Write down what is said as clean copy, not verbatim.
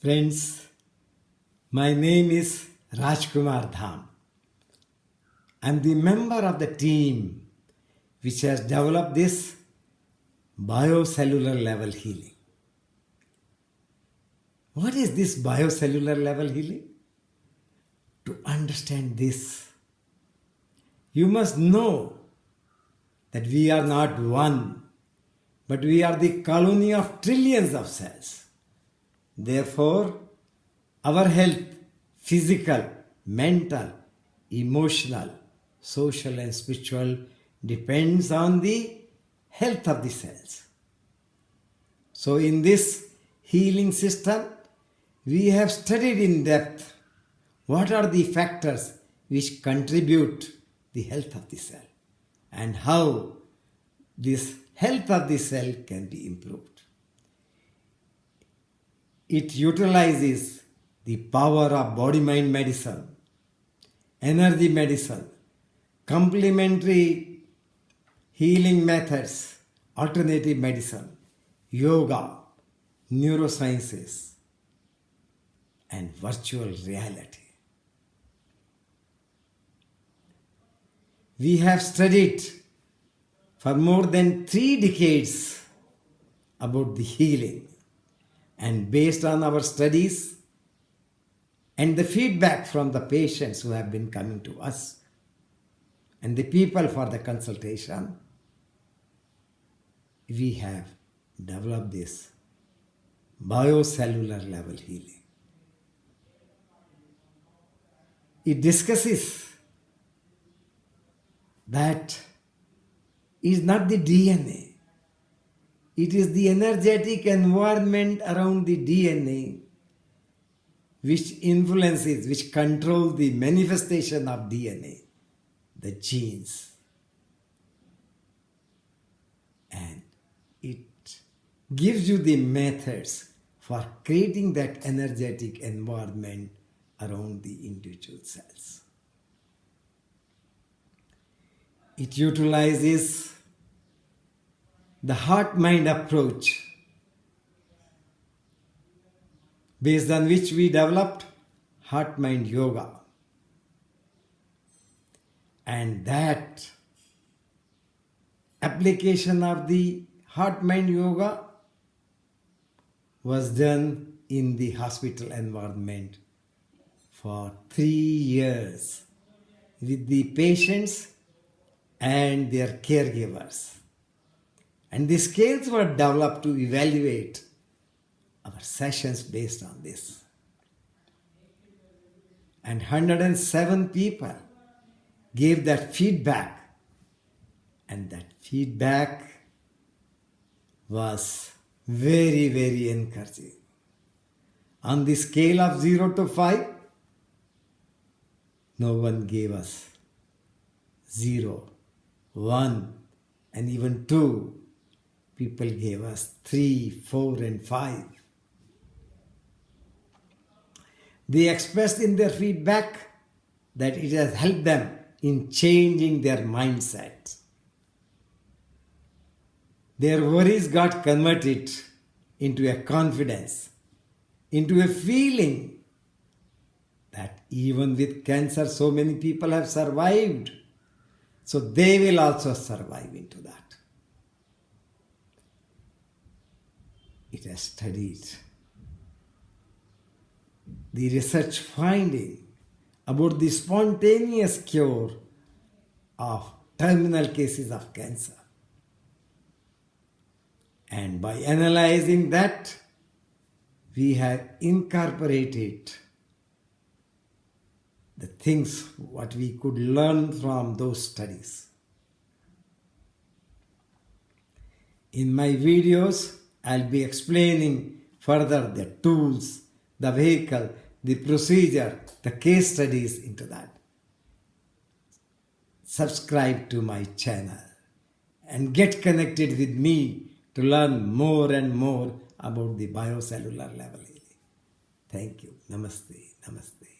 Friends, my name is Rajkumar Dham. I am the member of the team which has developed this biocellular level healing. What is this biocellular level healing? To understand this, you must know that we are not one, but we are the colony of trillions of cells. Therefore, our health, physical, mental, emotional, social and spiritual depends on the health of the cells. So in this healing system, we have studied in depth what are the factors which contribute the health of the cell and how this health of the cell can be improved. It utilizes the power of body-mind medicine, energy medicine, complementary healing methods, alternative medicine, yoga, neurosciences, and virtual reality. We have studied for more than 3 decades about the healing. And based on our studies and the feedback from the patients who have been coming to us and the people for the consultation, we have developed this biocellular level healing. It discusses that is not the DNA. It is the energetic environment around the DNA which influences, which controls the manifestation of DNA, the genes. And it gives you the methods for creating that energetic environment around the individual cells. It utilizes the heart-mind approach based on which we developed heart-mind yoga. And that application of the heart-mind yoga was done in the hospital environment for 3 years with the patients and their caregivers. And the scales were developed to evaluate our sessions based on this. And 107 people gave that feedback. And that feedback was very, very encouraging. On the scale of 0 to 5, no one gave us 0, 1, and even 2. People gave us 3, 4, and 5. They expressed in their feedback that it has helped them in changing their mindset. Their worries got converted into a confidence, into a feeling that even with cancer, so many people have survived. So they will also survive into that. It has studied the research finding about the spontaneous cure of terminal cases of cancer. And by analyzing that, we have incorporated the things what we could learn from those studies. In my videos, I'll be explaining further the tools, the vehicle, the procedure, the case studies into that. Subscribe to my channel and get connected with me to learn more and more about the biocellular level healing. Thank you. Namaste. Namaste.